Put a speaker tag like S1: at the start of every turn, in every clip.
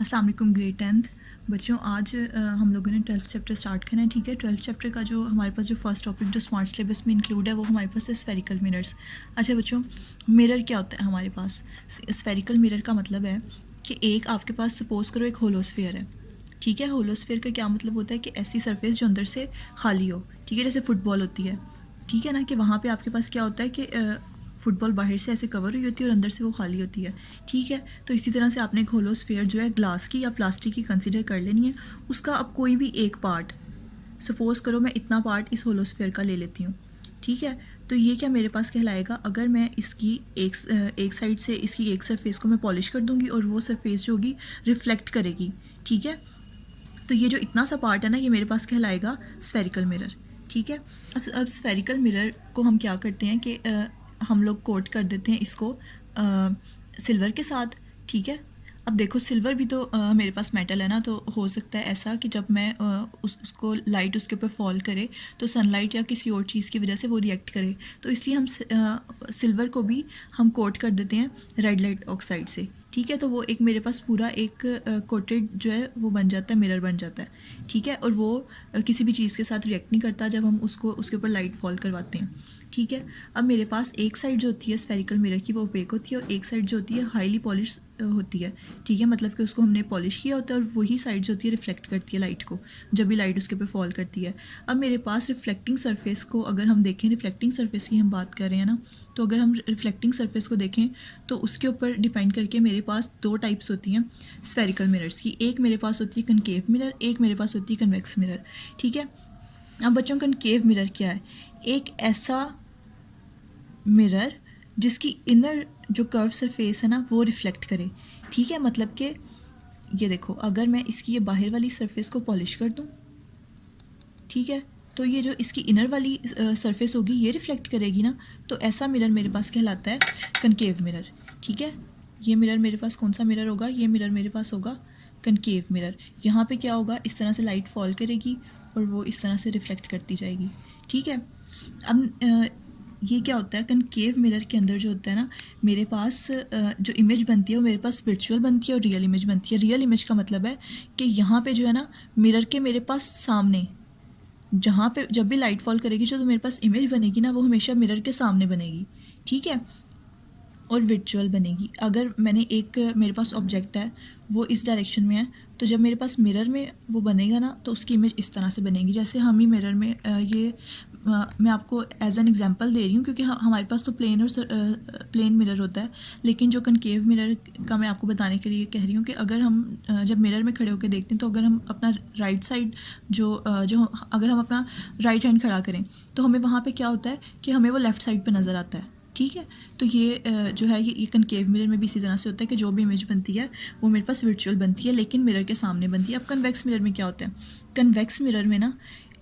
S1: अस्सलाम वालेकुम grade 10th बच्चों। आज हम लोगों ने 12th चैप्टर स्टार्ट करना है। ठीक है, 12th चैप्टर का जो हमारे पास जो फर्स्ट टॉपिक जो स्मार्ट सिलेबस में इंक्लूड है वो हमारे पास है स्फेरिकल मिरर्स। अच्छा बच्चों, मिरर क्या होता है हमारे पास? स्फेरिकल मिरर का मतलब है कि एक आपके पास सपोज़ करो एक होलोस्फेयर है। ठीक है, होलोस्फेयर का क्या मतलब होता है कि ऐसी सरफेस जो अंदर से खाली हो। ठीक है, जैसे फुटबॉल होती है। ठीक है ना, कि वहाँ पे आपके पास क्या होता है कि फुटबॉल बाहर से ऐसे कवर हुई होती है और अंदर से वो खाली होती है। ठीक है, तो इसी तरह से आपने एक होलोस्फेयर जो है ग्लास की या प्लास्टिक की कंसिडर कर लेनी है। उसका अब कोई भी एक पार्ट, सपोज़ करो मैं इतना पार्ट इस होलोस्फेयर का ले लेती हूँ। ठीक है, तो ये क्या मेरे पास कहलाएगा? अगर मैं इसकी एक साइड से इसकी एक सरफेस को मैं पॉलिश कर दूँगी और वो सरफेस जो होगी रिफ्लेक्ट करेगी। ठीक है, तो ये जो इतना सा पार्ट है ना, ये मेरे पास कहलाएगा स्फेरिकल मिरर। ठीक है, अब स्फेरिकल मिरर को हम क्या करते हैं कि हम लोग कोट कर देते हैं इसको सिल्वर के साथ। ठीक है, अब देखो सिल्वर भी तो मेरे पास मेटल है ना, तो हो सकता है ऐसा कि जब मैं उसको लाइट उसके ऊपर फॉल करे तो सनलाइट या किसी और चीज़ की वजह से वो रिएक्ट करे। तो इसलिए हम सिल्वर को भी हम कोट कर देते हैं रेड लाइट ऑक्साइड से। ठीक है, तो वो एक मेरे पास पूरा एक कोटेड जो है वो बन जाता है, मिरर बन जाता है। ठीक है, और वो किसी भी चीज़ के साथ रिएक्ट नहीं करता जब हम उसको उसके ऊपर लाइट फॉल करवाते हैं। ठीक है, अब मेरे पास एक साइड जो होती है स्फेरिकल मिरर की वो ओपेक होती है और एक साइड जो होती है हाईली पॉलिश होती है। ठीक है, मतलब कि उसको हमने पॉलिश किया होता है और वही साइड जो होती है रिफ्लेक्ट करती है लाइट को जब भी लाइट उसके ऊपर फॉल करती है। अब मेरे पास रिफ्लेक्टिंग सरफेस को अगर हम देखें, रिफ्लेक्टिंग सरफेस की हम बात कर रहे हैं ना, तो अगर हम रिफ्लेक्टिंग सरफेस को देखें तो उसके ऊपर डिपेंड करके मेरे पास दो टाइप्स होती हैं स्फेरिकल मिरर्स की। एक मेरे पास होती है कनकेव मिरर, एक मेरे पास होती है कन्वेक्स मिरर। ठीक है, अब बच्चों कनकेव मिरर क्या है? एक ऐसा मिरर जिसकी इनर जो कर्व सरफेस है ना वो रिफ्लेक्ट करे। ठीक है, मतलब कि ये देखो, अगर मैं इसकी ये बाहर वाली सरफेस को पॉलिश कर दूँ, ठीक है, तो ये जो इसकी इनर वाली सरफेस होगी ये रिफ्लेक्ट करेगी ना, तो ऐसा मिरर मेरे पास कहलाता है कनकेव मिरर। ठीक है, ये मिरर मेरे पास कौन सा मिरर होगा? ये मिरर मेरे पास होगा कनकेव मिरर। यहाँ पे क्या होगा, इस तरह से लाइट फॉल करेगी और वो इस तरह से रिफ्लेक्ट करती जाएगी। ठीक है, अब ये क्या होता है कनकेव मिरर के अंदर जो होता है ना, मेरे पास जो इमेज बनती है वो मेरे पास वर्चुअल बनती है और रियल इमेज बनती है। रियल इमेज का मतलब है कि यहाँ पे जो है ना मिरर के मेरे पास सामने, जहाँ पे जब भी लाइट फॉल करेगी जो तो मेरे पास इमेज बनेगी ना वो हमेशा मिरर के सामने बनेगी। ठीक है, और वर्चुअल बनेगी। अगर मैंने एक मेरे पास ऑब्जेक्ट है वो इस डायरेक्शन में है, तो जब मेरे पास मिरर में वो बनेगा ना तो उसकी इमेज इस तरह से बनेगी। जैसे हम ही मिरर में मैं आपको एज एन एग्जांपल दे रही हूँ क्योंकि हमारे पास तो प्लेन और प्लेन मिरर होता है, लेकिन जो कनकेव मिरर का मैं आपको बताने के लिए कह रही हूँ कि अगर हम जब मिरर में खड़े होकर देखते हैं तो अगर हम अपना राइट साइड जो अगर हम अपना राइट हैंड खड़ा करें तो हमें वहाँ पे क्या होता है कि हमें वो लेफ़्ट साइड पे नज़र आता है। ठीक है, तो ये जो है ये कनकेव मिरर में भी इसी तरह से होता है कि जो भी इमेज बनती है वो मेरे पास वर्चुअल बनती है लेकिन मिरर के सामने बनती है। अब कन्वेक्स मिरर में क्या होता है? कन्वेक्स मिरर में ना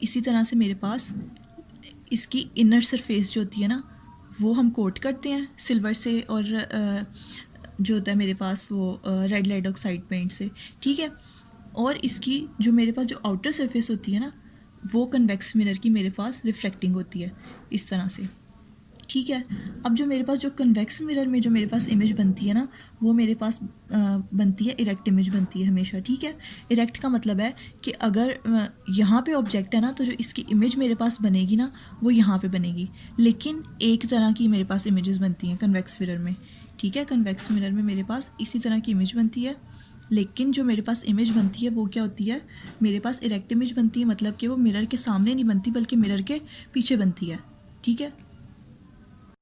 S1: इसी तरह से मेरे पास इसकी इनर सरफेस जो होती है ना वो हम कोट करते हैं सिल्वर से और जो होता है मेरे पास वो रेड लाइट ऑक्साइड पेंट से। ठीक है, और इसकी जो मेरे पास जो आउटर सरफेस होती है ना वो कन्वेक्स मिरर की मेरे पास रिफ्लेक्टिंग होती है इस तरह से। ठीक है, अब जो मेरे पास जो कन्वेक्स मिरर में जो मेरे पास इमेज बनती है ना वो मेरे पास बनती है इरेक्ट इमेज बनती है हमेशा। ठीक है, इरेक्ट का मतलब है कि अगर यहाँ पे ऑब्जेक्ट है ना तो जो इसकी इमेज मेरे पास बनेगी ना वो यहाँ पे बनेगी, लेकिन एक तरह की मेरे पास इमेजेस बनती हैं कन्वेक्स मिरर में। ठीक है, कन्वेक्स मिरर में मेरे पास इसी तरह की इमेज बनती है, लेकिन जो मेरे पास इमेज बनती है वो क्या होती है? मेरे पास इरेक्ट इमेज बनती है, मतलब कि वो मिरर के सामने नहीं बनती बल्कि मिरर के पीछे बनती है। ठीक है,